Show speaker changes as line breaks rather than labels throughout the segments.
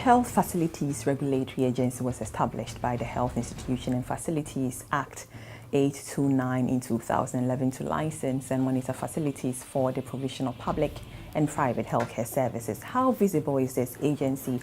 Health Facilities Regulatory Agency was established by the Health Institution and Facilities Act 829 in 2011 to license and monitor facilities for the provision of public and private healthcare services. How visible is this agency,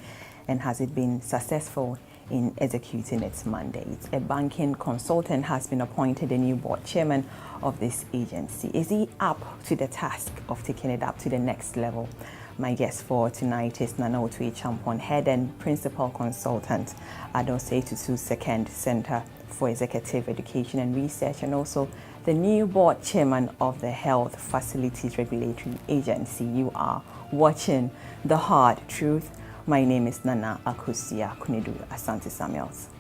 and has it been successful in executing its mandate? A banking consultant has been appointed a new board chairman of this agency. Is he up to the task of taking it up to the next level? My guest for tonight is Nana Otuo Acheampong, Head and Principal Consultant at the Otuo Second Center for Executive Education and Research, and also the new board chairman of the Health Facilities Regulatory Agency. You are watching The Hard Truth. My name is Nana Akusia Kunedu Asante Samuels.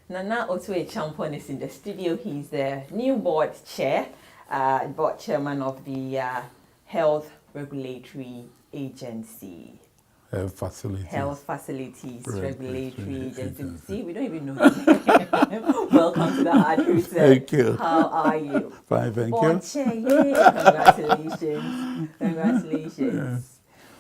Nana Otuo Acheampong is in the studio. He's the new board chairman of the Health Regulatory Agency.
Health Facilities
Regulatory Agency. See, we don't even know the name. Welcome to the Hard Truth.
Thank you.
How are you?
Fine, thank
board
you.
Chair, yay. Congratulations. Yes.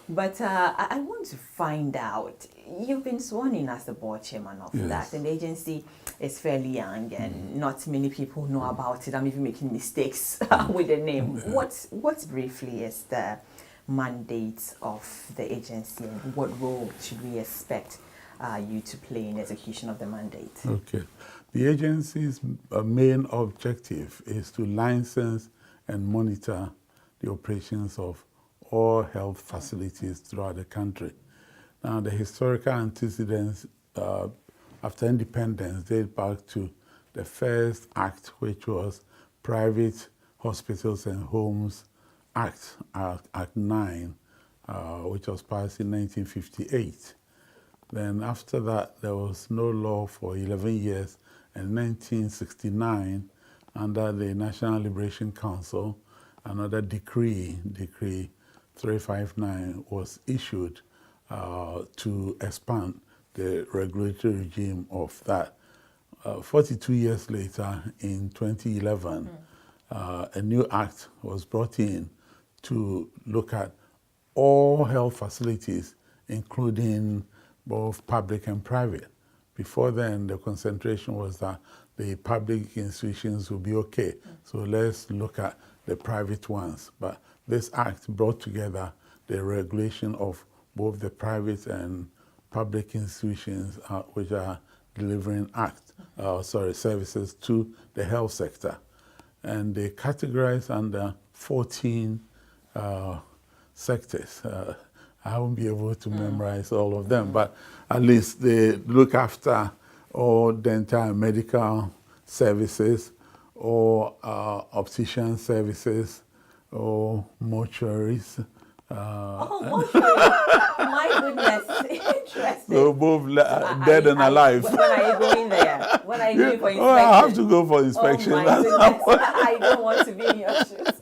But I want to find out, you've been sworn in as the board chairman of that, and the agency is fairly young and not many people know about it. I'm even making mistakes with the name. What briefly is the mandate of the agency, and what role should we expect you to play in execution of the mandate?
Okay. The agency's main objective is to license and monitor the operations of all health facilities throughout the country. Now, the historical antecedents after independence date back to the first act, which was Private Hospitals and Homes Act 9, which was passed in 1958. Then after that, there was no law for 11 years, and in 1969, under the National Liberation Council, another decree 359 was issued to expand the regulatory regime of that. 42 years later, in 2011, a new act was brought in to look at all health facilities, including both public and private. Before then, the concentration was that the public institutions would be okay, so let's look at the private ones. But this act brought together the regulation of both the private and public institutions which are delivering services to the health sector. And they categorize under 14 sectors. I won't be able to memorize all of them, but at least they look after all dental and medical services, or optician services, or mortuaries.
Mortuaries! My goodness, interesting.
So both dead and alive.
When are you going there? When are you going for inspection?
Oh, I have to go for inspection.
Oh my goodness, I don't want to be in your shoes.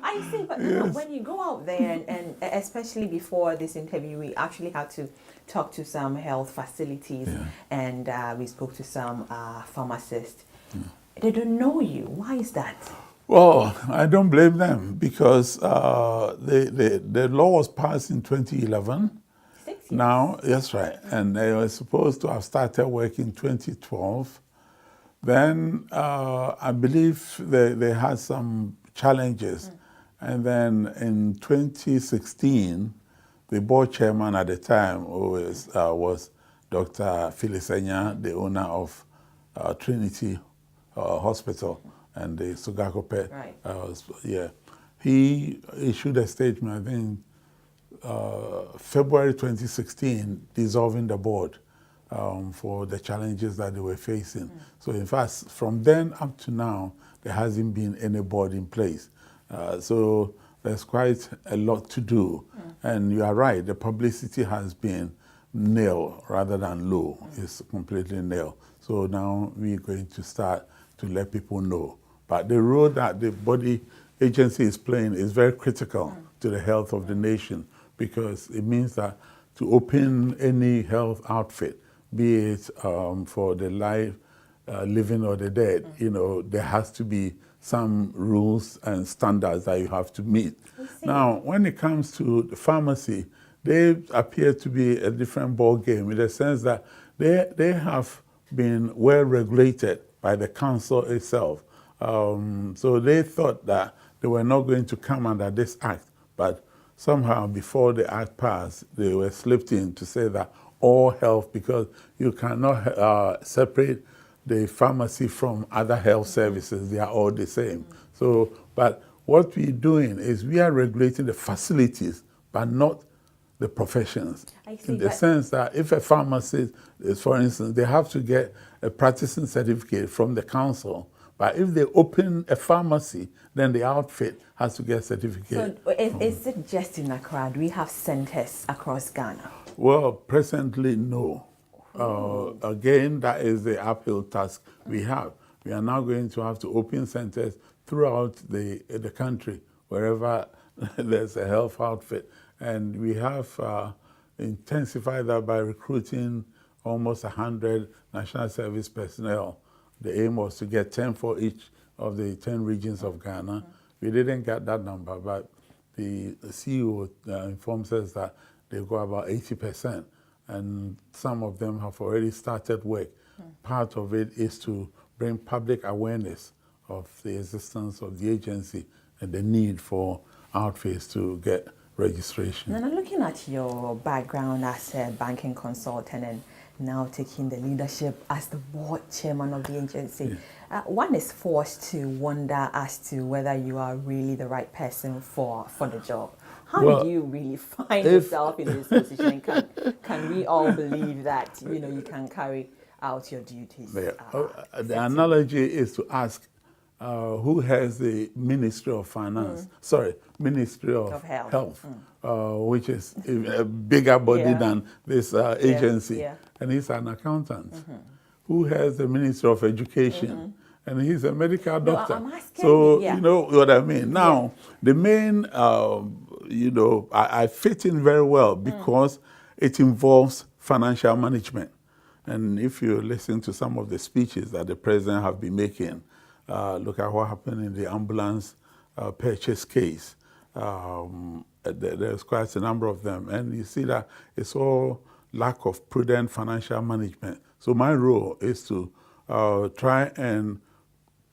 I see, but when you go out there, and especially before this interview, we actually had to talk to some health facilities, and we spoke to some pharmacists. They don't know you. Why is that?
Well, I don't blame them, because the law was passed in 2011.
6 years.
Now, that's right. And they were supposed to have started work in 2012. Then I believe they had some challenges. And then in 2016, the board chairman at the time was Dr. Phyllis Enya, the owner of Trinity Hospital and the Sugakope.
Right.
He issued a statement, I think, February 2016, dissolving the board for the challenges that they were facing. So in fact, from then up to now, there hasn't been any board in place. So there's quite a lot to do. And you are right, the publicity has been nil rather than low. It's completely nil. So now we're going to start to let people know. But the role that the body agency is playing is very critical to the health of the nation, because it means that to open any health outfit, be it for the living or the dead, there has to be some rules and standards that you have to meet. Now, when it comes to the pharmacy, they appear to be a different ball game in the sense that they have been well regulated by the council itself. So they thought that they were not going to come under this act, but somehow before the act passed, they were slipped in to say that all health, because you cannot separate the pharmacy from other health services, they are all the same. So, but what we're doing is we are regulating the facilities, but not the professions. In the sense that if a pharmacist is, for instance, they have to get a practicing certificate from the council, but if they open a pharmacy, then the outfit has to get a certificate.
So is it just in Accra? Do we have centers across Ghana?
Well, presently, no. Again, that is the uphill task we have. We are now going to have to open centers throughout the country, wherever there's a health outfit. And we have intensified that by recruiting almost 100 national service personnel. The aim was to get 10 for each of the 10 regions of Ghana. We didn't get that number, but the CEO informs us that they've got about 80%, and some of them have already started work. Part of it is to bring public awareness of the existence of the agency and the need for outfits to get registration.
And I'm looking at your background as a banking consultant and now taking the leadership as the board chairman of the agency. One is forced to wonder as to whether you are really the right person for the job. How do you really find yourself in this position? Can we all believe that you can carry out your duties?
The analogy is to ask who has the Ministry of Finance, Ministry of Health, which is a bigger body than this agency, and he's an accountant. Who has the Ministry of Education, and he's a medical doctor.
I'm asking,
so you know what I mean. Now, the main, I fit in very well because it involves financial management. And if you listen to some of the speeches that the president have been making, look at what happened in the ambulance purchase case. There's quite a number of them. And you see that it's all lack of prudent financial management. So my role is to try and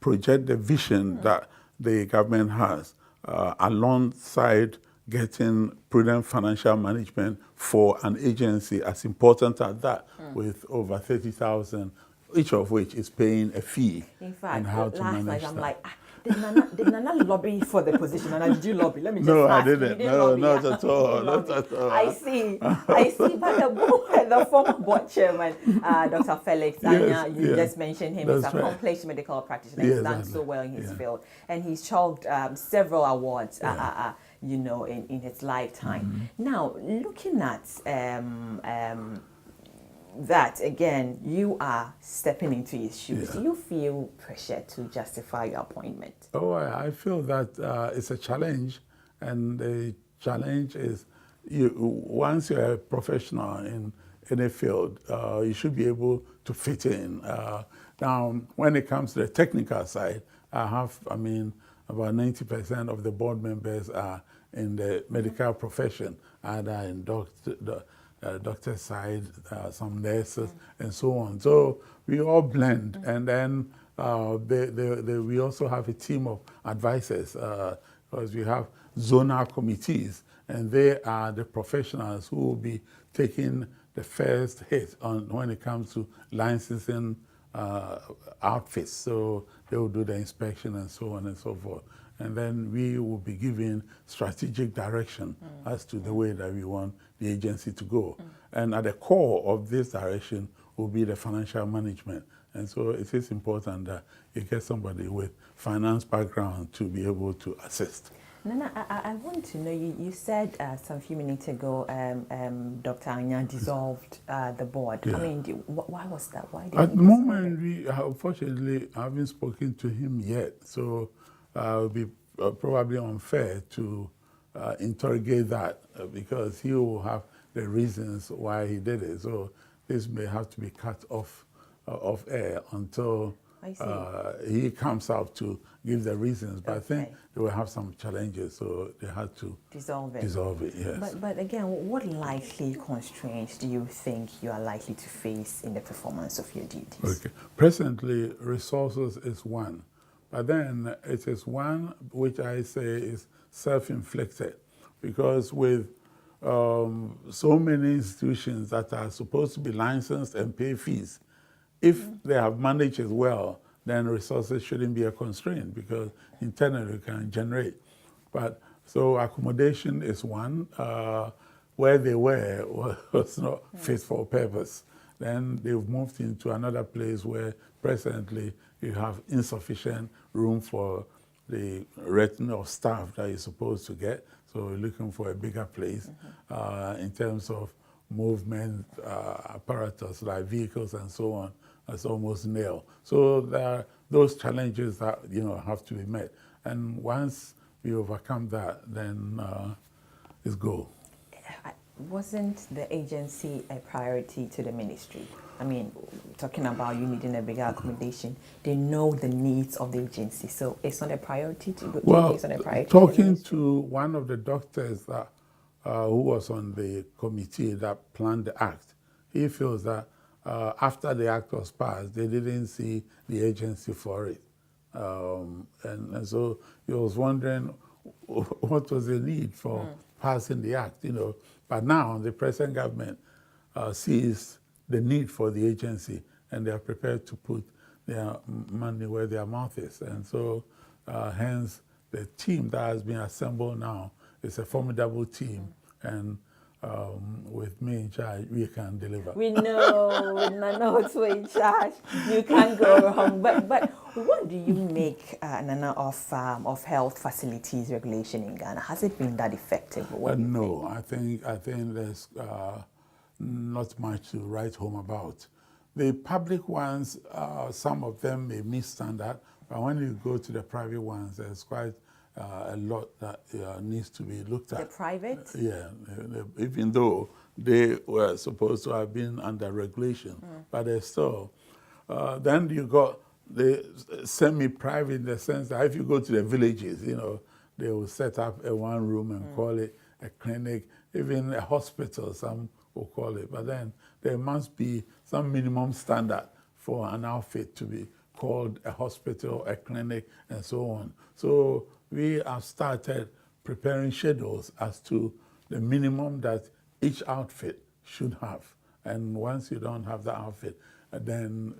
project the vision that the government has alongside getting prudent financial management for an agency as important as that, with over 30,000, each of which is paying a fee.
In fact,
and how to
last
manage
night
that.
I'm like, did Nana lobby for the position? Nana, did you lobby? Let me just
No,
ask.
I didn't. No, not at all. Not at all.
I see. But the former board chairman, Dr. Felix Anya, you just mentioned him. He's an accomplished medical practitioner. He's done so well in his field. And he's chalked several awards, in his lifetime. Now, looking at that, again, you are stepping into his shoes. Do you feel pressure to justify your appointment?
Oh, I feel that it's a challenge, and the challenge is once you're a professional in any field, you should be able to fit in. Now, when it comes to the technical side, about 90% of the board members are in the medical profession, either in doctor side, some nurses, and so on. So we all blend, and then we also have a team of advisors, because we have zonal committees, and they are the professionals who will be taking the first hit on when it comes to licensing outfits. So they will do the inspection and so on and so forth. And then we will be giving strategic direction as to the way that we want the agency to go. And at the core of this direction will be the financial management. And so it is important that you get somebody with finance background to be able to assist.
Nana, I want to know, you said some few minutes ago Dr. Anya dissolved the board.
Yeah.
I mean, why was that? Why did
At the moment, we unfortunately haven't spoken to him yet. So it would be probably unfair to interrogate that because he will have the reasons why he did it. So this may have to be cut off air until
I see.
He comes out to give the reasons, but I think they will have some challenges, so they had to
dissolve it.
Dissolve it, yes.
But again, what likely constraints do you think you are likely to face in the performance of your duties?
Okay. Presently, resources is one, but then it is one which I say is self-inflicted, because with so many institutions that are supposed to be licensed and pay fees, if they have managed it well, then resources shouldn't be a constraint, because internally you can generate. But so accommodation is one. Where they were was not fit for purpose. Then they've moved into another place where presently you have insufficient room for the retinue of staff that you're supposed to get. So we're looking for a bigger place in terms of movement apparatus like vehicles and so on. That's almost nil. So there are those challenges that have to be met. And once we overcome that, then it's go.
Wasn't the agency a priority to the ministry? I mean, talking about you needing a bigger accommodation, they know the needs of the agency, so it's not a priority to.
Well,
it's not a priority
talking to one of the doctors that who was on the committee that planned the act, he feels that after the act was passed, they didn't see the agency for it, and so he was wondering what was the need for passing the act, But now the present government sees the need for the agency, and they are prepared to put their money where their mouth is. And so hence the team that has been assembled now is a formidable team, and with me in charge, we can deliver.
We know, with Nana Otuo in charge, you can't go wrong. But what do you make, Nana, of health facilities regulation in Ghana? Has it been that effective?
No, I think there's not much to write home about. The public ones, some of them may meet standard, but when you go to the private ones, there's quite a lot that needs to be looked at.
The private?
Yeah, even though they were supposed to have been under regulation, but they're still. Then you got the semi-private in the sense that if you go to the villages, they will set up a one room and call it a clinic, even a hospital, some will call it. But then there must be some minimum standard for an outfit to be called a hospital, a clinic, and so on. So we have started preparing schedules as to the minimum that each outfit should have. And once you don't have that outfit, then,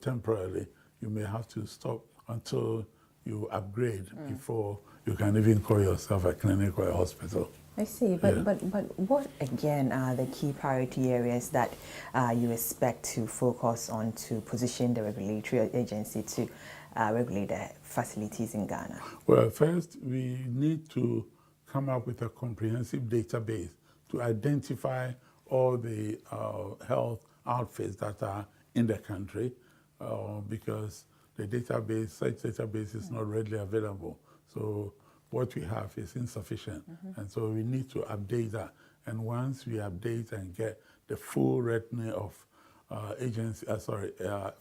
temporarily, you may have to stop until you upgrade before you can even call yourself a clinic or a hospital.
I see, but what again are the key priority areas that you expect to focus on to position the regulatory agency to regulate the facilities in Ghana?
Well, first we need to come up with a comprehensive database to identify all the health outfits that are in the country, because such database is not readily available. So what we have is insufficient, and so we need to update that. And once we update and get the full retinue of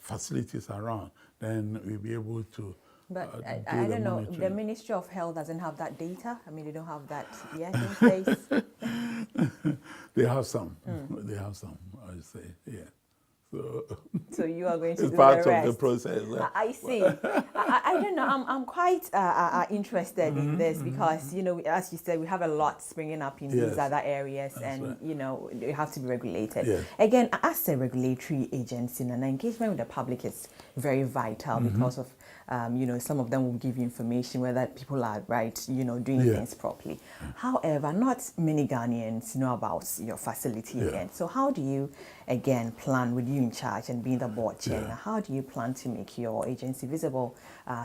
facilities around, then we'll be able to.
But I don't know. The Ministry of Health doesn't have that data. I mean, they don't have that yet in place.
They have some. They have some. I would say, yeah.
So you are going to
it's
do
part
the rest.
of the process.
I see. I don't know. I'm quite interested in this because, as you said, we have a lot springing up in these other areas. That's and, right. They have to be regulated. Yes. Again, as a regulatory agency, and engagement with the public is very vital because of, some of them will give you information whether people are doing things properly. However, not many Ghanaians know about your facility again. So how do you, again, plan with you in charge and being the board chair? How do you plan to make your agency visible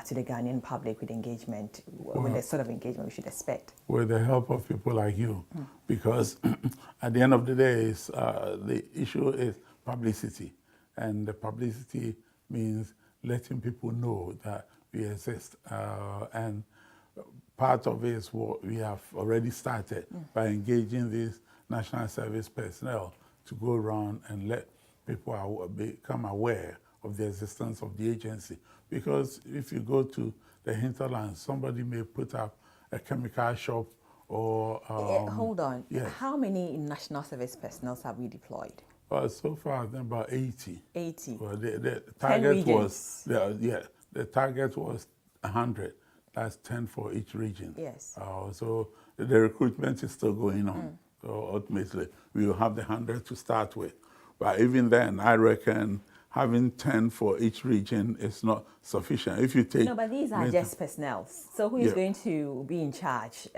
to the Ghanaian public with engagement, with the sort of engagement we should expect?
With the help of people like you, because at the end of the day, the issue is publicity, and the publicity means letting people know that we exist. And part of it is what we have already started by engaging these national service personnel to go around and let people become aware of the existence of the agency. Because if you go to the hinterland, somebody may put up a chemical shop or...
hold on.
Yes.
How many national service personnel have we deployed?
So far, I think about 80.
80.
Well, the target was...
regions.
The target was 100. That's 10 for each region.
Yes.
So the recruitment is still going on. So ultimately, we will have the 100 to start with. But even then, I reckon having 10 for each region is not sufficient. If you take...
No, but these are just personnel. So who is going to be in charge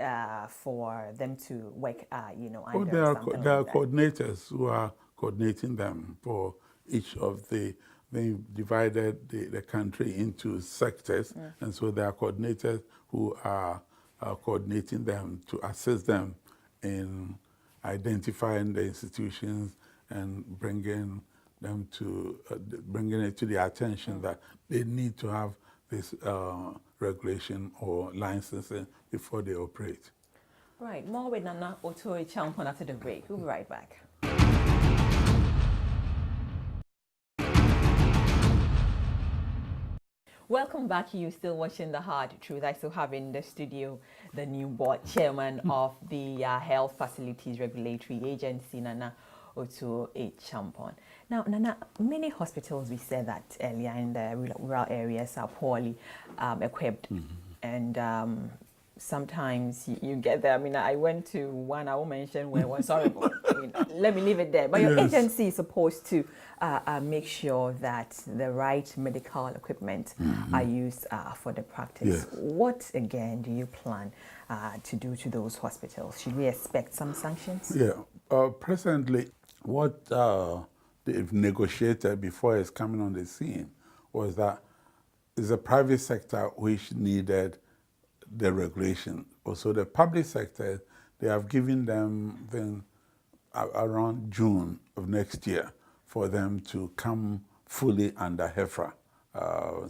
for them to work, under
there are
something
coordinators who are coordinating them for each of the... They divided the country into sectors, and so there are coordinators who are coordinating them to assist them in identifying the institutions and bringing them to bringing it to their attention that they need to have this regulation or licensing before they operate.
Right. More with Nana Otuo Acheampong after the break. We'll be right back. Welcome back. You're still watching The Hard Truth. I still have in the studio the new board chairman of the Health Facilities Regulatory Agency, Nana Otuo Acheampong. Now, Nana, many hospitals, we said that earlier, in the rural areas are poorly equipped. And sometimes you get there. I mean, I went to one, I won't mention where it was horrible. Let me leave it there. But your agency is supposed to make sure that the right medical equipment are used for the practice.
Yes. What,
again, do you plan to do to those hospitals? Should we expect some sanctions?
Yeah. Presently, what they've negotiated before it's coming on the scene was that it's the private sector which needed the regulation. Also, the public sector, they have given them then around June of next year for them to come fully under HEFRA.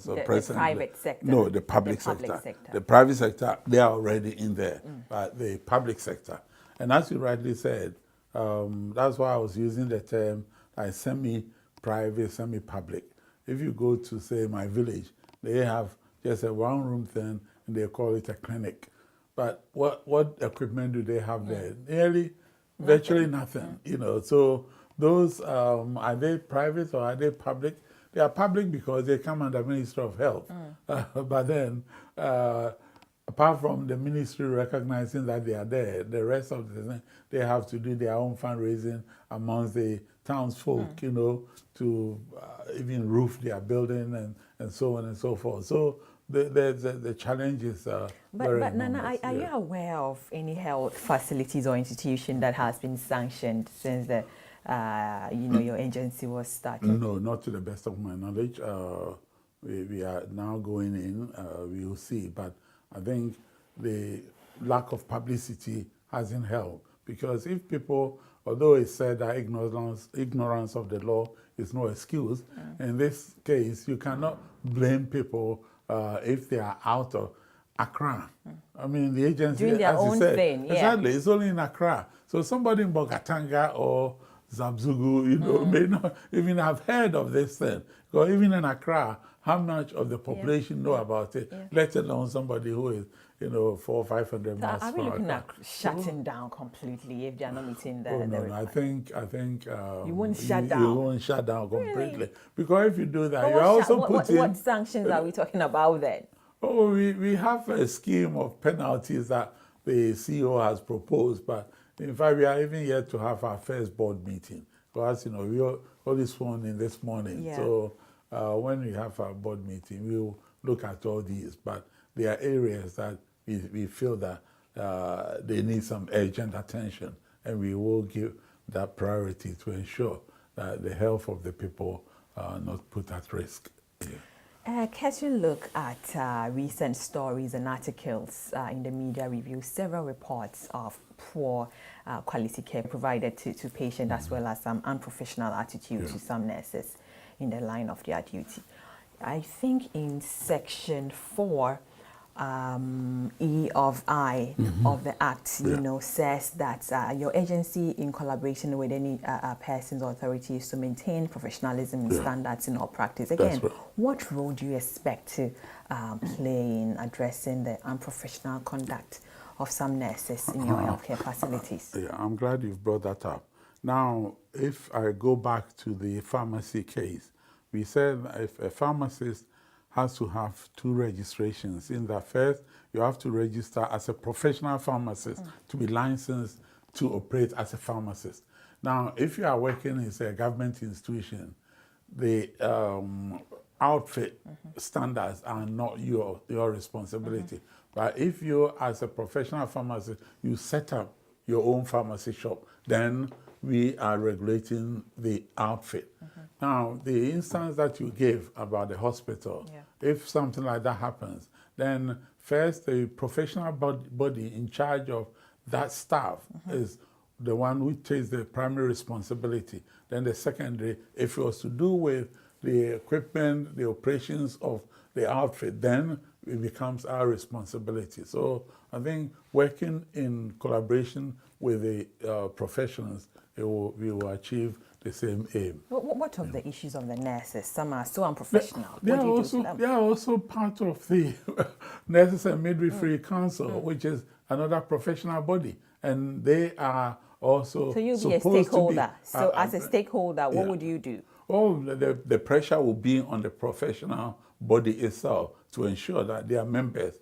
So the private sector?
No, the public sector. The private sector, they are already in there, but the public sector. And as you rightly said, that's why I was using the term semi-private, semi-public. If you go to, say, my village, they have just a one-room thing, and they call it a clinic. But what equipment do they have there? Virtually nothing, So those, are they private or are they public? They are public because they come under Ministry of Health. But then, apart from the ministry recognizing that they are there, the rest of the thing, they have to do their own fundraising amongst the townsfolk, to even roof their building and so on and so forth. So the challenge is very
But Nana,
enormous.
are you aware of any health facilities or institution that has been sanctioned since the your agency was started?
No, not to the best of my knowledge. We are now going in. We will see, but I think the lack of publicity hasn't helped, because if people, although it's said that ignorance of the law is no excuse, in this case you cannot blame people if they are out of Accra. I mean, the agency,
doing their
as
own
you said,
thing.
Exactly, it's only in Accra. So somebody in Bokatanga or Zabzugu, may not even have heard of this thing. Because even in Accra, how much of the population know about it, let alone somebody who is, 400 or 500 miles
Are
from
we looking
Accra.
at shutting down completely if they are not meeting the
No, I think
you won't shut down.
You won't shut down completely.
Really?
Because if you do that,
But
you're also putting...
What sanctions are we talking about then?
Oh, we have a scheme of penalties that the CEO has proposed, but in fact, we are even yet to have our first board meeting. Because, we only sworn in this morning.
Yeah.
So when we have our board meeting, we'll look at all these. But there are areas that we feel that they need some urgent attention, and we will give that priority to ensure that the health of the people are not put at risk. Yeah.
As you look at recent stories and articles in the media review, several reports of poor quality care provided to patients, as well as some unprofessional attitude to some nurses in the line of their duty. I think in Section 4 E of I of the Act, you know, says that your agency, in collaboration with any persons or authorities, to maintain professionalism and standards in all practice. Again, what role do you expect to play in addressing the unprofessional conduct of some nurses in your healthcare facilities?
Yeah, I'm glad you've brought that up. Now, if I go back to the pharmacy case, we said if a pharmacist has to have 2 registrations. In that, first, you have to register as a professional pharmacist to be licensed to operate as a pharmacist. Now, if you are working in a government institution, the outfit standards are not your responsibility. But if you, as a professional pharmacist, you set up your own pharmacy shop, then we are regulating the outfit. Now, the instance that you gave about the hospital, if something like that happens, then first the professional body in charge of that staff is the one who takes the primary responsibility. Then the secondary, if it was to do with the equipment, the operations of the outfit, then it becomes our responsibility. So I think working in collaboration with the professionals, we will achieve the same aim.
What of the issues of the nurses? Some are so unprofessional.
They are also part of the Nurses and Midwifery Council, which is another professional body, and they are also
so you'll be a stakeholder. So as a stakeholder, what would you do?
Oh, the pressure will be on the professional body itself to ensure that their members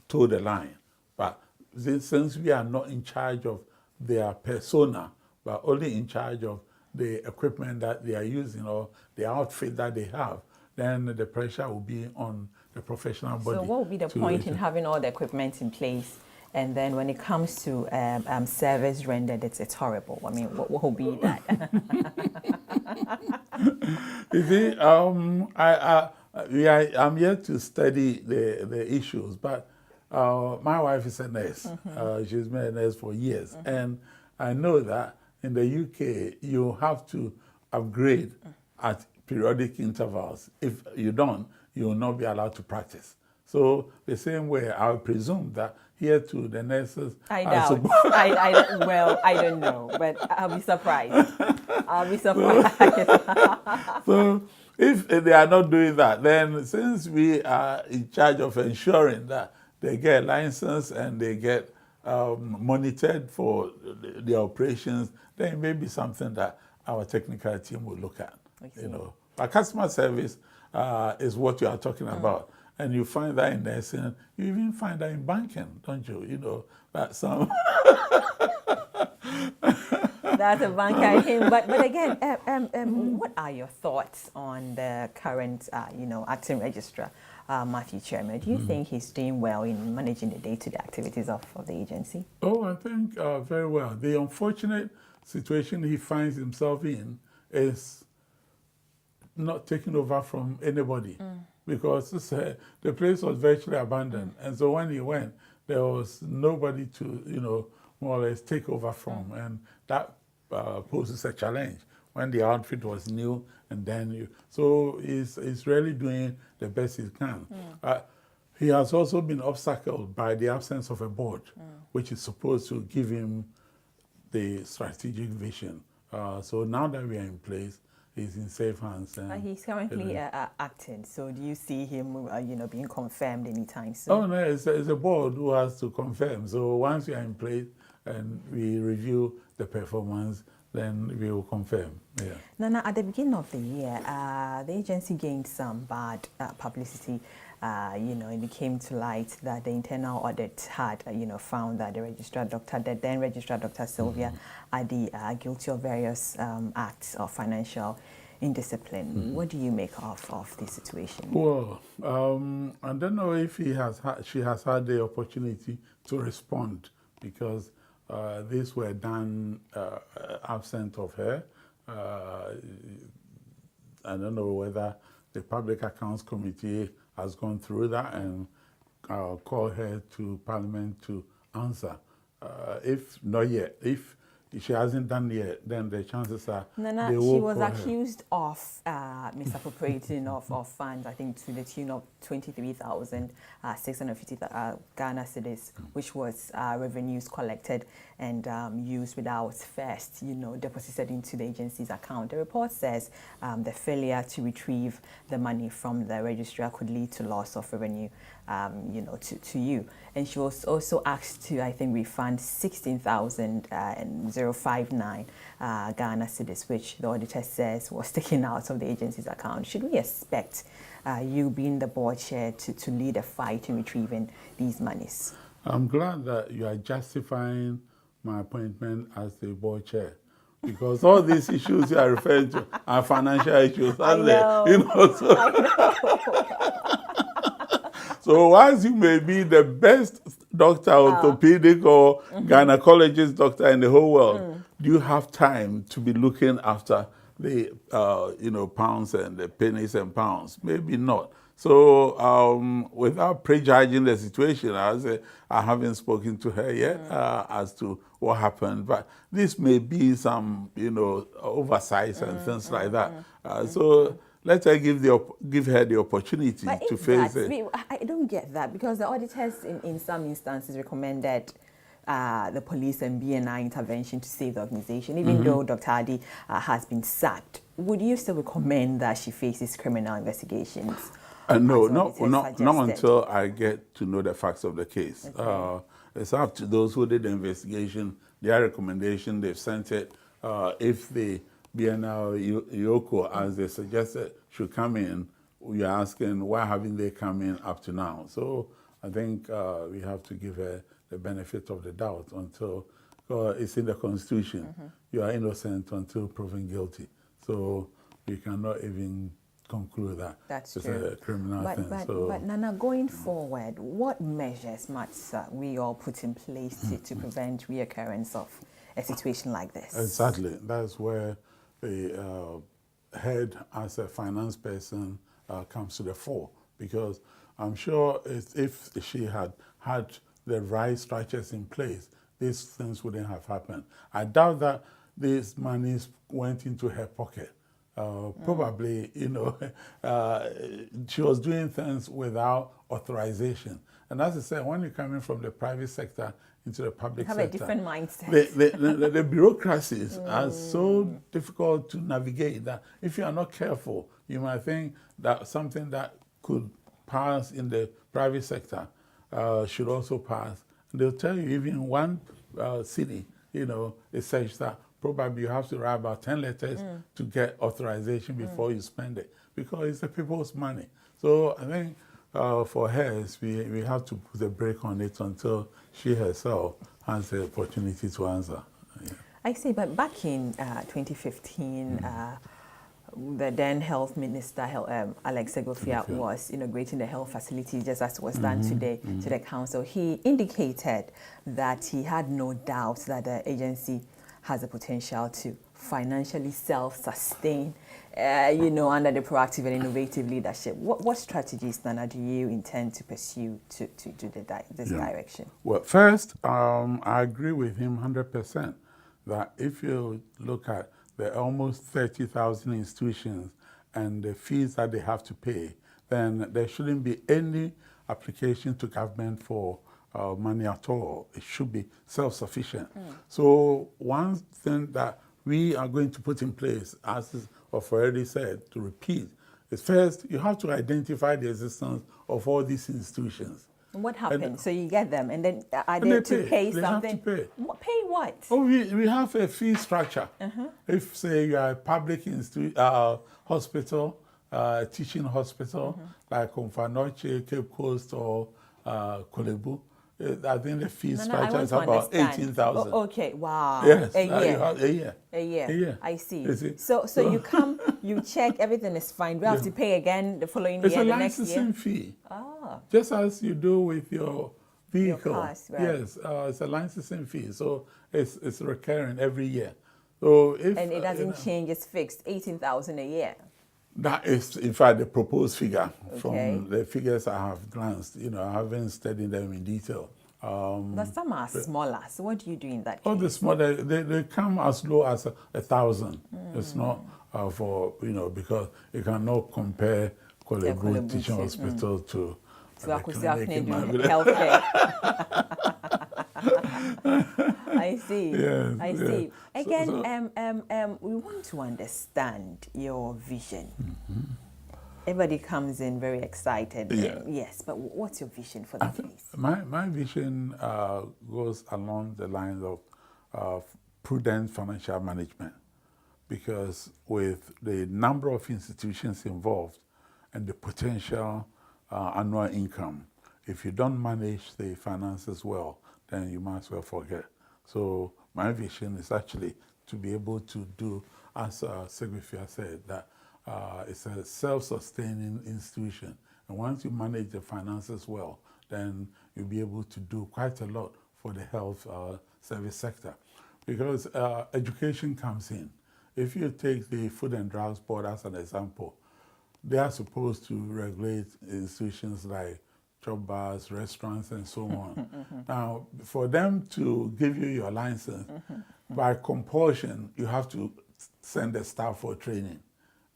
toe the line. But since we are not in charge of their persona, but only in charge of the equipment that they are using or the outfit that they have, then the pressure will be on the professional body.
So what would be the point in having all the equipment in place, and then when it comes to service rendered, it's horrible? I mean, what will be that?
You see, I'm yet to study the issues, but my wife is a nurse. She's been a nurse for years, and I know that in the UK, you have to upgrade at periodic intervals. If you don't, you will not be allowed to practice. So the same way, I presume that here too, the nurses...
I doubt. Well, I don't know, but I'll be surprised. I'll be surprised.
So if they are not doing that, then since we are in charge of ensuring that they get licensed and they get monitored for the operations, then it may be something that our technical team will look at. You know, our customer service is what you are talking about, and you find that in nursing. You even find that in banking, don't you? You know that some.
That's a banker thing, but again, what are your thoughts on the current, acting registrar, Matthew Chairman? Do you think he's doing well in managing the day-to-day activities of the agency?
Oh, I think very well. The unfortunate situation he finds himself in is not taking over from anybody, because the place was virtually abandoned, and so when he went, there was nobody to, more or less take over from, and that poses a challenge when the outfit was new, and then so he's really doing the best he can. He has also been obstacled by the absence of a board, which is supposed to give him the strategic vision. So now that we are in place, he's in safe hands. And
he's currently acting. So do you see him, being confirmed anytime soon?
Oh no, it's a board who has to confirm. So once we are in place and we review the performance, then we will confirm. Yeah.
Nana, at the beginning of the year, the agency gained some bad publicity. It came to light that the internal audit had, found that the then registrar, Dr. Sylvia, are guilty of various acts of financial indiscipline. What do you make of this situation?
Well, I don't know if she has had the opportunity to respond, because these were done absent of her. I don't know whether the Public Accounts Committee has gone through that and called her to Parliament to answer. If not yet, if she hasn't done yet, then the chances are
Nana,
they
she
will
was
call her.
accused of misappropriating of funds, I think to the tune of 23,650 Ghana cedis, which was revenues collected and used without first, deposited into the agency's account. The report says the failure to retrieve the money from the registrar could lead to loss of revenue, to you. And she was also asked to, I think, refund 16,059 Ghana cedis, which the auditor says was taken out of the agency's account. Should we expect you being the board chair to lead a fight in retrieving these monies?
I'm glad that you are justifying my appointment as the board chair, because all these issues you are referring to are financial issues, aren't they? So whilst you may be the best doctor, orthopedic or gynecologist doctor in the whole world, do you have time to be looking after the pounds and the pennies and pounds? Maybe not. So without prejudging the situation, I haven't spoken to her yet as to what happened, but this may be some oversights and things like that. So let her give her the opportunity to face it.
I don't get that, because the auditors in some instances recommended the police and BNI intervention to save the organization, even though Dr. Adi has been sacked. Would you still recommend that she faces criminal investigations?
No, not until I get to know the facts of the case. Okay. It's up to those who did the investigation, their recommendation, they've sent it. If the BNI Yoko, as they suggested, should come in, we are asking why haven't they come in up to now? So I think we have to give her the benefit of the doubt until it's in the Constitution. You are innocent until proven guilty. So we cannot even conclude that
that's
it's
true.
A criminal thing.
But Nana, going forward, what measures must we all put in place to prevent reoccurrence of a situation like this?
Exactly. That's where the head as a finance person comes to the fore, because I'm sure if she had had the right structures in place, these things wouldn't have happened. I doubt that these monies went into her pocket. Probably, she was doing things without authorization. And as I said, when you're coming from the private sector into the public sector,
have a different mindset.
The bureaucracies are so difficult to navigate that if you are not careful, you might think that something that could pass in the private sector should also pass. And they'll tell you even one city, is such that probably you have to write about 10 letters to get authorization before you spend it, because it's the people's money. So I think for her, we have to put a brake on it until she herself has the opportunity to answer. Yeah.
I see, but back in 2015, the then Health Minister, Alex Segofia, was inaugurating the health facility just as was done today to the council. He indicated that he had no doubt that the agency has the potential to financially self-sustain, under the proactive and innovative leadership. What strategies, Nana, do you intend to pursue to do this direction?
Well, first, I agree with him 100% that if you look at the almost 30,000 institutions and the fees that they have to pay, then there shouldn't be any application to government for money at all. It should be self-sufficient. So one thing that we are going to put in place, as I've already said, to repeat, is first, you have to identify the existence of all these institutions.
What happens? So you get them, and then are they to pay something?
They have to pay.
Pay what?
Oh, we have a fee structure. If, say, you are a public hospital, teaching hospital, like Umfanoche, Cape Coast, or Kolebu, I think the fee structure is about 18,000.
Okay, wow.
Yes,
a
year.
A year. I see.
See?
So you come, you check, everything is fine. We have to pay again the following year, the next year.
It's a licensing fee. Just as you do with your vehicle.
Your cars, right.
Yes, it's a licensing fee. So it's recurring every year. So if,
and it doesn't change, it's fixed, 18,000 a year.
That is, in fact, the proposed figure from the figures I have glanced. I haven't studied them in detail.
But some are smaller. So what do you do in that case?
Oh, the smaller, they come as low as 1,000. It's not for, because you cannot compare Kolegu Teaching Hospital to
healthcare. I see.
Yes,
I see.
yes.
Again, we want to understand your vision. Everybody comes in very excited.
Yeah.
Yes, but what's your vision for the place?
My vision goes along the lines of prudent financial management, because with the number of institutions involved and the potential annual income, if you don't manage the finances well, then you might as well forget. So my vision is actually to be able to do, as Segwifia said, that it's a self-sustaining institution. And once you manage the finances well, then you'll be able to do quite a lot for the health service sector. Because education comes in. If you take the Food and Drugs Board as an example, they are supposed to regulate institutions like job bars, restaurants, and so on. Now, for them to give you your license, by compulsion, you have to send the staff for training.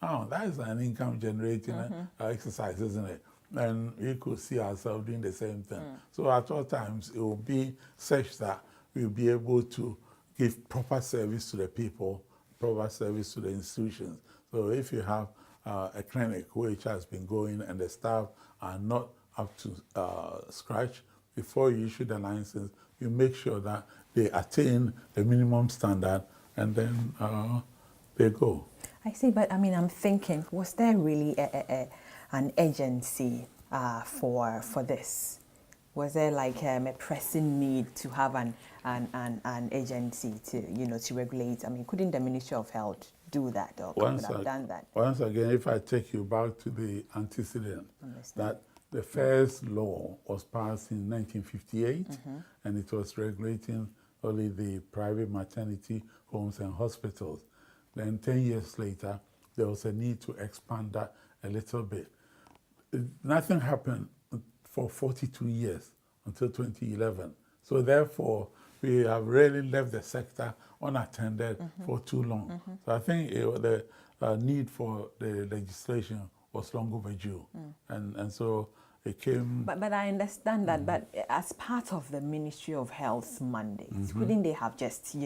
Now, that is an income-generating exercise, isn't it? And we could see ourselves doing the same thing. So at all times, it will be such that we'll be able to give proper service to the people, proper service to the institutions. So if you have a clinic which has been going and the staff are not up to scratch, before you issue the license, you make sure that they attain the minimum standard, and then they go.
I see, but I mean, I'm thinking, was there really an agency for this? Was there like a pressing need to have an agency to regulate? I mean, couldn't the Ministry of Health do that, or could have done that?
Once again, if I take you back to the antecedent, that the first law was passed in 1958, and it was regulating only the private maternity homes and hospitals. Then 10 years later, there was a need to expand that a little bit. Nothing happened for 42 years until 2011. So therefore, we have really left the sector unattended for too long. So I think the need for the legislation was long overdue. And so it came...
But I understand that, but as part of the Ministry of Health's mandate, couldn't they have just,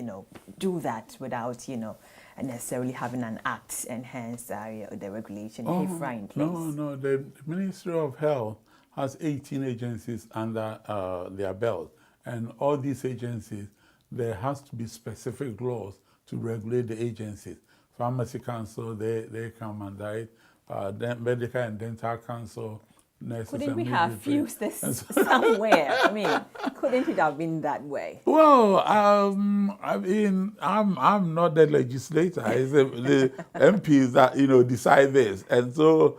do that without, necessarily having an act and hence the regulation, HEFRA in place?
No, the Ministry of Health has 18 agencies under their belt. And all these agencies, there has to be specific laws to regulate the agencies. Pharmacy Council, they come under it. Medical and Dental Council, nurses.
Couldn't we have fused this somewhere? I mean, couldn't it have been that way?
Well, I mean, I'm not the legislator. It's the MPs that decide this, and so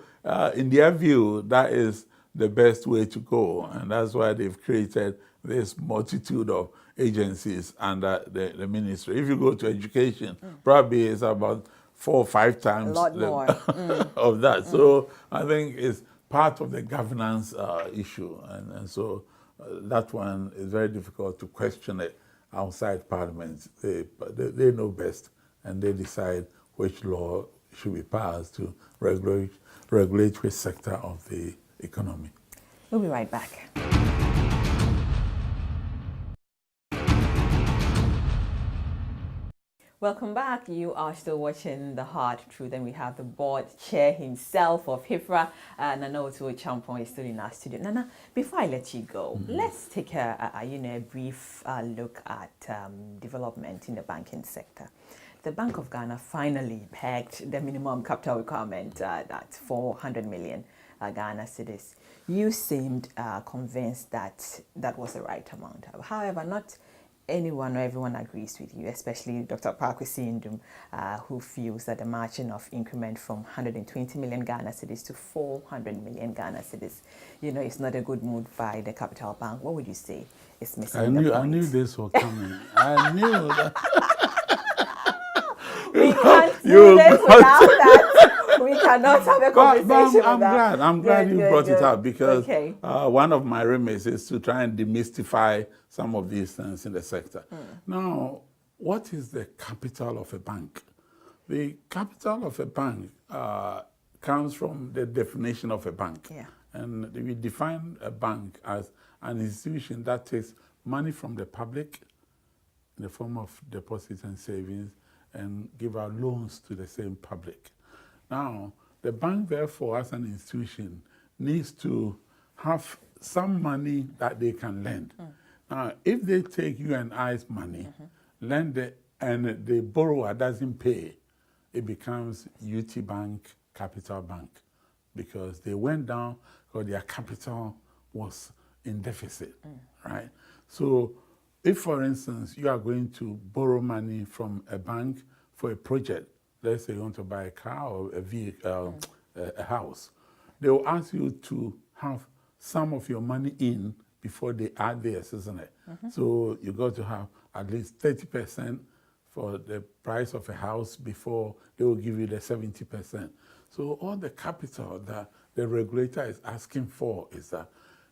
in their view, that is the best way to go, and that's why they've created this multitude of agencies under the ministry. If you go to education, probably it's about 4 or 5 times
a lot more
of that. So I think it's part of the governance issue, and so that one is very difficult to question it outside Parliament. They know best, and they decide which law should be passed to regulate which sector of the economy.
We'll be right back. Welcome back. You are still watching The Hard Truth, and we have the board chair himself of HEFRA, Nana Otuo Acheampong, is still in our studio. Nana, before I let you go, let's take a brief look at development in the banking sector. The Bank of Ghana finally pegged the minimum capital requirement at 400 million Ghana cedis. You seemed convinced that that was the right amount. However, not anyone or everyone agrees with you, especially Dr. Parkwesi Indum, who feels that the margin of increment from 120 million Ghana cedis to 400 million Ghana cedis, it's not a good move by the Capital Bank. What would you say is missing?
I knew this was coming. I knew that.
We can't do this without that. We cannot have a conversation
I'm glad you brought it up, because
okay.
One of my remits is to try and demystify some of these things in the sector. Now, what is the capital of a bank? The capital of a bank comes from the definition of a bank.
Yeah.
And we define a bank as an institution that takes money from the public in the form of deposits and savings and give out loans to the same public. Now, the bank, therefore, as an institution, needs to have some money that they can lend. Now, if they take you and I's money, lend it, and the borrower doesn't pay, it becomes UT Bank, Capital Bank, because they went down because their capital was in deficit, right? So if, for instance, you are going to borrow money from a bank for a project, let's say you want to buy a car or a vehicle, a house, they will ask you to have some of your money in before they add theirs, isn't it? So you got to have at least 30% for the price of a house before they will give you the 70%. So all the capital that the regulator is asking for is that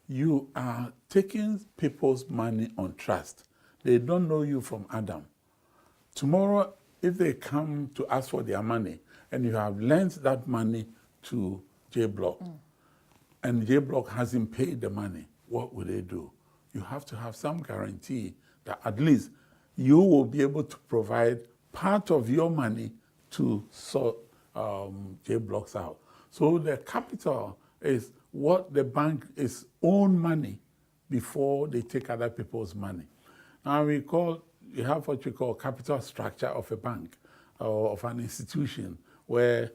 you are taking people's money on trust. They don't know you from Adam. Tomorrow, if they come to ask for their money and you have lent that money to J Block and J Block hasn't paid the money, what will they do? You have to have some guarantee that at least you will be able to provide part of your money to sort J Blocks out. So the capital is what the bank is own money before they take other people's money. Now we have what we call capital structure of a bank or of an institution, where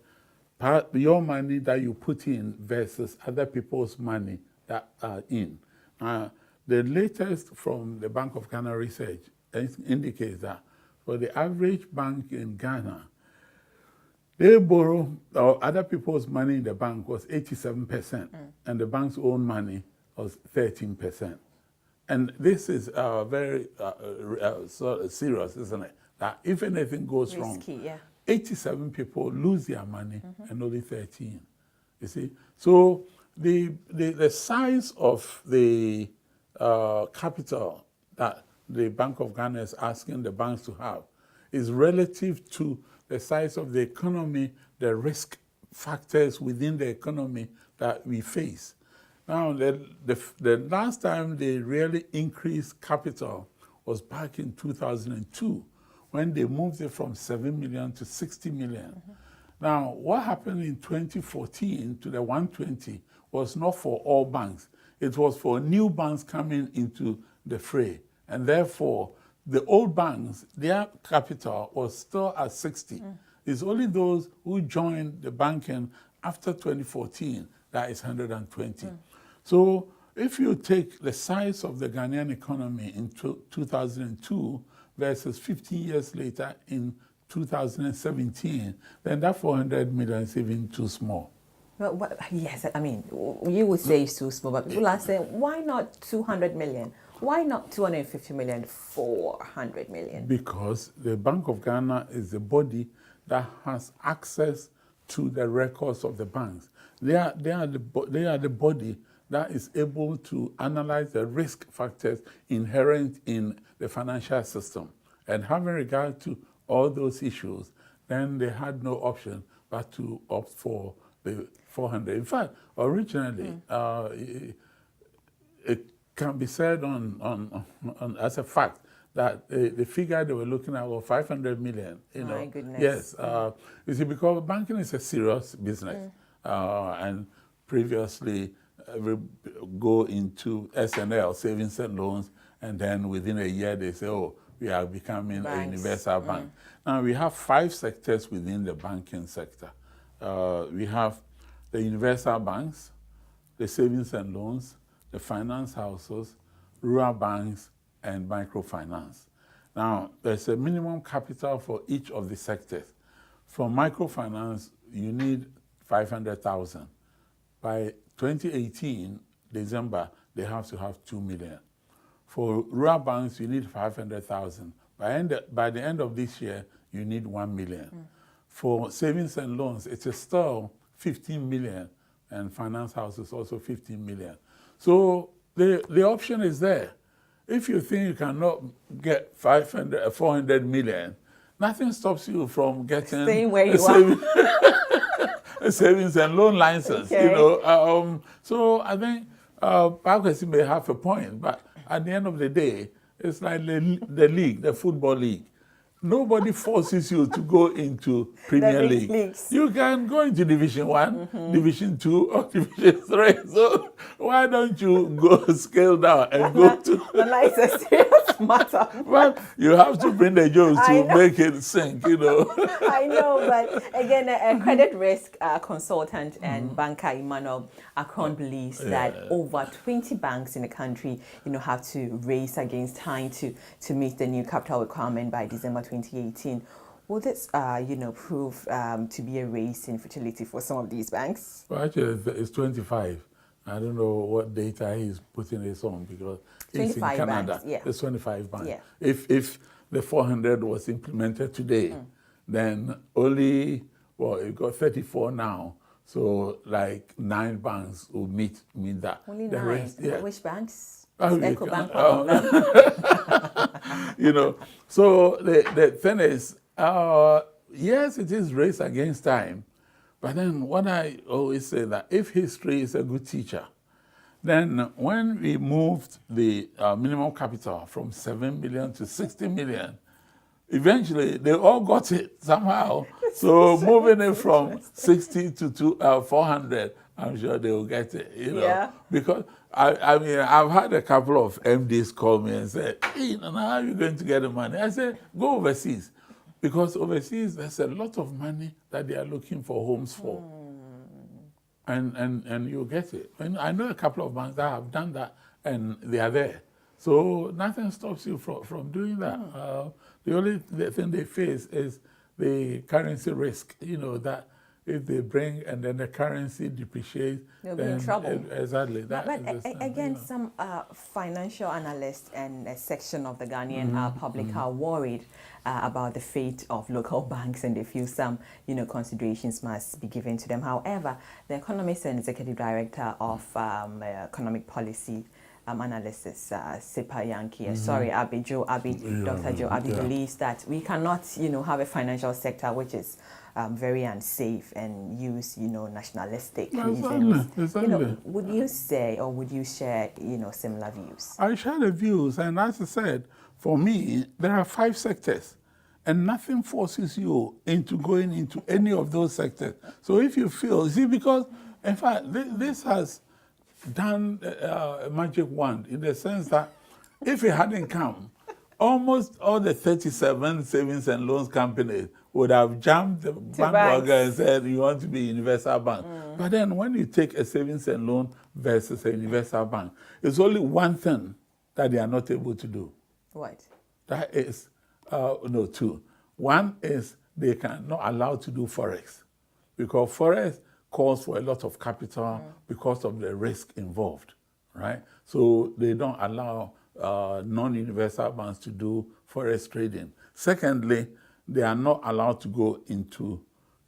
your money that you put in versus other people's money that are in. The latest from the Bank of Ghana research indicates that for the average bank in Ghana, they borrow other people's money in the bank was 87%, and the bank's own money was 13%. And this is very serious, isn't it? That if anything goes wrong, 87 people lose their money and only 13. You see? So the size of the capital that the Bank of Ghana is asking the banks to have is relative to the size of the economy, the risk factors within the economy that we face. Now, the last time they really increased capital was back in 2002, when they moved it from 7 million to 60 million. Now, what happened in 2014 to the 120 was not for all banks. It was for new banks coming into the fray. And therefore, the old banks, their capital was still at 60. It's only those who joined the banking after 2014 that is 120. So if you take the size of the Ghanaian economy in 2002 versus 15 years later in 2017, then that 400 million is even too small.
Well, yes, I mean, you would say it's too small, but people are saying, why not 200 million? Why not 250 million, 400 million?
Because the Bank of Ghana is the body that has access to the records of the banks. They are the body that is able to analyze the risk factors inherent in the financial system. And having regard to all those issues, then they had no option but to opt for the 400. In fact, originally, it can be said as a fact that the figure they were looking at was 500 million.
My goodness.
Yes. You see, because banking is a serious business. And previously, we go into SNL, savings and loans, and then within a year they say, oh, we are becoming a universal bank. Now, we have 5 sectors within the banking sector. We have the universal banks, the savings and loans, the finance houses, rural banks, and microfinance. Now, there's a minimum capital for each of the sectors. For microfinance, you need 500,000. By 2018, December, they have to have 2 million. For rural banks, you need 500,000. By the end of this year, you need 1 million. For savings and loans, it is still 15 million, and finance houses also 15 million. So the option is there. If you think you cannot get 400 million, nothing stops you from getting
staying where you are.
A savings and loan license.
Okay.
So I think Parkwesi may have a point, but at the end of the day, it's like the league, the football league. Nobody forces you to go into Premier League.
Leagues.
You can go into Division 1, Division 2, or Division 3. So why don't you go scale down and go to...
It's a serious matter.
Well, you have to bring the jokes to make it sink,
I know, but again, a credit risk consultant and banker, Emmanuel Akron, believes that over 20 banks in the country, have to race against time to meet the new capital requirement by December 2018. Will this, prove to be a race in fertility for some of these banks?
Well, actually, it's 25. I don't know what data he's putting this on because it's in Canada.
Banks, yeah.
It's 25 banks.
Yeah.
If the 400 was implemented today, then only, you've got 34 now. So like 9 banks will meet that.
Only
the
9?
Rest, yeah.
Which banks?
Eco
Bank.
So the thing is, yes, it is race against time. But then what I always say that if history is a good teacher, then when we moved the minimum capital from 7 million to 60 million, eventually they all got it somehow. So moving it from 60 to 400, I'm sure they will get it,
Yeah.
Because I mean, I've had a couple of MDs call me and say, hey, how are you going to get the money? I said, go overseas. Because overseas, there's a lot of money that they are looking for homes for. And you'll get it. And I know a couple of banks that have done that, and they are there. So nothing stops you from doing that. The only thing they face is the currency risk, that if they bring and then the currency depreciates,
they'll be in trouble.
Exactly.
But again, some financial analysts and a section of the Ghanaian public are worried about the fate of local banks, and they feel some, considerations must be given to them. However, the economist and executive director of economic policy analysis, Sipa Yankee, Dr. Joe Abi believes that we cannot, have a financial sector which is very unsafe and use, nationalistic reasons.
Exactly.
Would you say, or would you share, similar views?
I share the views, and as I said, for me, there are 5 sectors, and nothing forces you into going into any of those sectors. So if you feel, because in fact, this has done a magic wand in the sense that if it hadn't come, almost all the 37 savings and loans companies would have jumped the bandwagon and said, you want to be universal bank. But then when you take a savings and loan versus a universal bank, it's only one thing that they are not able to do.
What?
That is, 2. One is they cannot allow to do Forex, because Forex calls for a lot of capital because of the risk involved, right? So they don't allow non-universal banks to do Forex trading. Secondly, they are not allowed to go into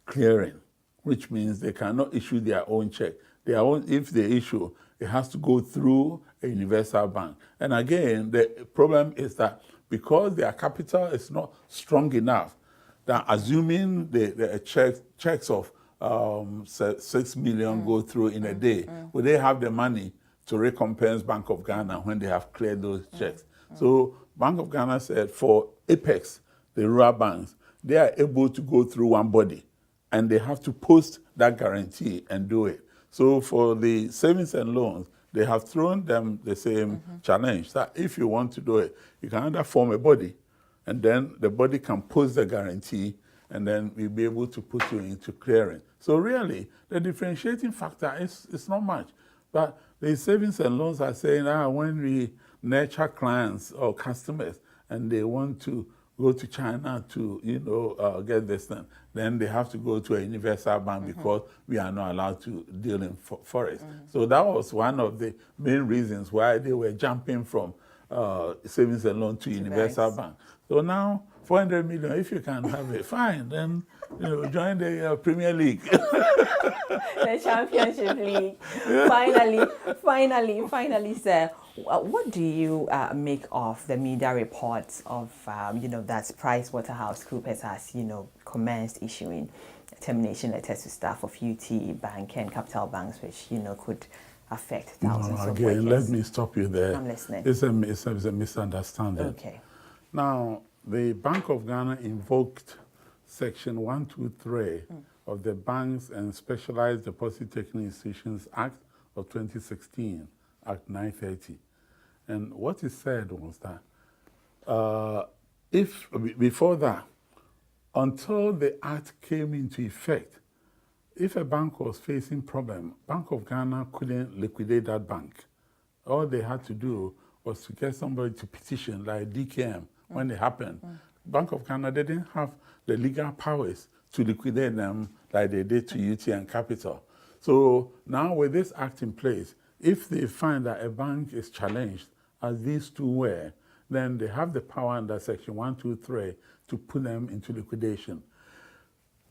clearing, which means they cannot issue their own check. If they issue, it has to go through a universal bank. And again, the problem is that because their capital is not strong enough, that assuming the checks of 6 million go through in a day, will they have the money to recompense Bank of Ghana when they have cleared those checks? So Bank of Ghana said for Apex, the rural banks, they are able to go through one body, and they have to post that guarantee and do it. So for the savings and loans, they have thrown them the same challenge, that if you want to do it, you can either form a body, and then the body can post the guarantee, and then we'll be able to put you into clearing. So really, the differentiating factor is not much. But the savings and loans are saying, when we nurture clients or customers and they want to go to China to, get this thing, then they have to go to a universal bank because we are not allowed to deal in Forex. So that was one of the main reasons why they were jumping from savings and loan to universal bank. So now 400 million, if you can have it, fine. Then, join the Premier League.
The Championship League. Finally, sir, what do you make of the media reports of, that PricewaterhouseCoopers has, commenced issuing termination letters to staff of UT Bank and Capital Banks, which, could affect thousands of workers?
Let me stop you there.
I'm listening.
It's a misunderstanding.
Okay.
Now, the Bank of Ghana invoked Section 123 of the Banks and Specialized Deposit-Taking Institutions Act of 2016, Act 930. And what it said was that before that, until the act came into effect, if a bank was facing problem, Bank of Ghana couldn't liquidate that bank. All they had to do was to get somebody to petition, like DKM, when it happened. Bank of Ghana, they didn't have the legal powers to liquidate them like they did to UT and Capital. So now with this act in place, if they find that a bank is challenged, as these two were, then they have the power under Section 123 to put them into liquidation.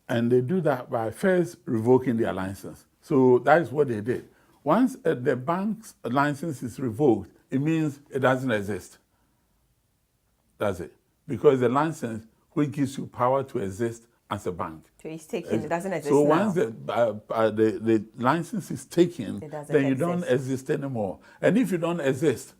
And they do that by first revoking their license. So that is what they did. Once the bank's license is revoked, it means it doesn't exist. That's it. Because the license which gives you power to exist as a bank.
So it's taken, it doesn't exist
so
now.
once the license is taken, then you don't exist anymore. And if you don't exist,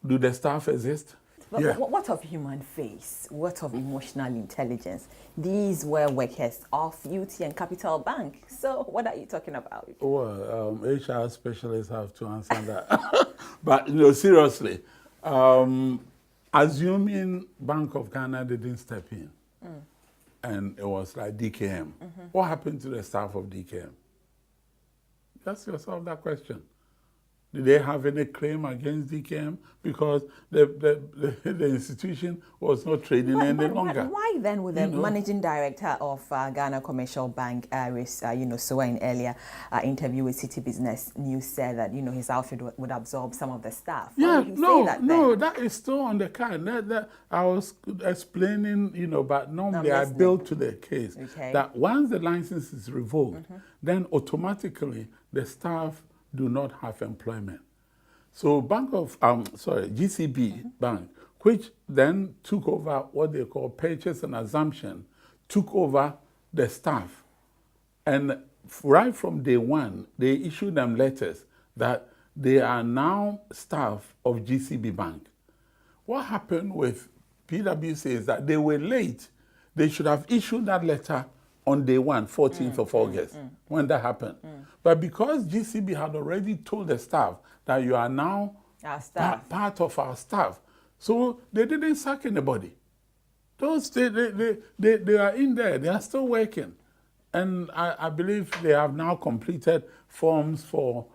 do the staff exist?
But what of human face? What of emotional intelligence? These were workers of UT and Capital Bank. So what are you talking about?
Well, HR specialists have to answer that. But seriously, assuming Bank of Ghana didn't step in, and it was like DKM, what happened to the staff of DKM? Ask yourself that question. Did they have any claim against DKM? Because the institution was not trading any longer.
Why then would the managing director of Ghana Commercial Bank, Iris, Soa, in earlier interview with City Business News said that, his outfit would absorb some of the staff?
Yeah, that is still on the card. That I was explaining, but normally I built to the case that once the license is revoked, then automatically the staff do not have employment. So GCB Bank, which then took over what they call purchase and assumption, took over the staff. And right from day one, they issued them letters that they are now staff of GCB Bank. What happened with PwC is that they were late. They should have issued that letter on day one, 14th of August, when that happened. But because GCB had already told the staff that you are now part of our staff, so they didn't sack anybody. They are in there, they are still working. And I believe they have now completed forms for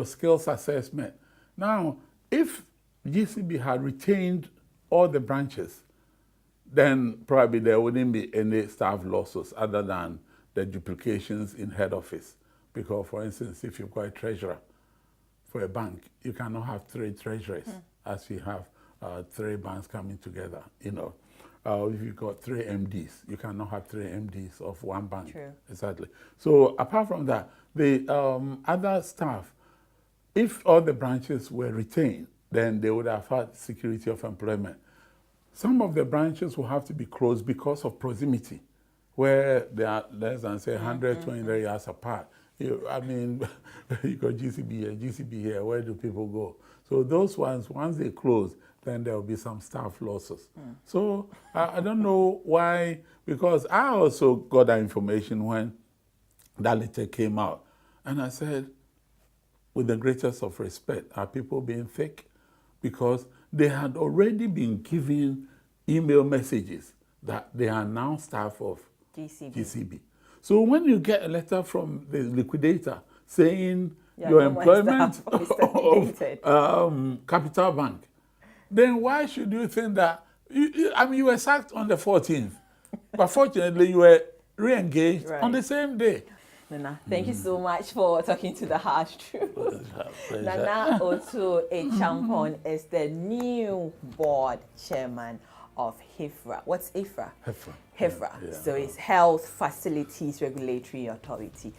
skills assessment. Now, if GCB had retained all the branches, then probably there wouldn't be any staff losses other than the duplications in head office. Because, for instance, if you've got a treasurer for a bank, you cannot have 3 treasurers as we have 3 banks coming together. If you've got 3 MDs, you cannot have 3 MDs of one bank.
True.
Exactly. So apart from that, the other staff, if all the branches were retained, then they would have had security of employment. Some of the branches will have to be closed because of proximity, where they are less than, say, 120 yards apart. You got GCB here, GCB here, where do people go? So those ones, once they close, then there will be some staff losses. So I don't know why, because I also got that information when that letter came out. And I said, with the greatest of respect, are people being fake? Because they had already been given email messages that they are now staff of GCB. So when you get a letter from the liquidator saying your employment of Capital Bank, then why should you think that, you were sacked on the 14th, but fortunately you were re-engaged on the same day.
Nana, thank you so much for talking to the harsh truth. Nana Otuo Acheampong is the new board chairman of HEFRA. What's HEFRA?
HEFRA.
HEFRA.
Yeah.
So it's Health Facilities Regulatory Authority.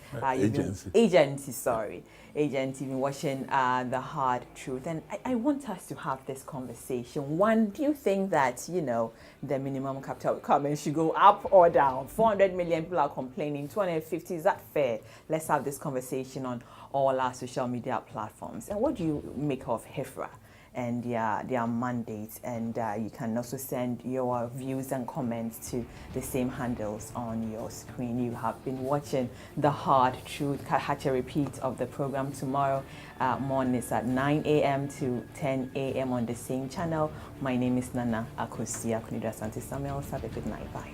Agency, sorry. Agency, been watching The Hard Truth. And I want us to have this conversation. One, do you think that, you know, the minimum capital requirement should go up or down? 400 million people are complaining, 250, is that fair? Let's have this conversation on all our social media platforms. And what do you make of HEFRA and their mandates? And you can also send your views and comments to the same handles on your screen. You have been watching The Hard Truth. Catch a repeat of the program tomorrow morning. It's at 9 a.m. to 10 a.m. on the same channel. My name is Nana Akosia Kunida Santi Samuel. Have a good night. Bye.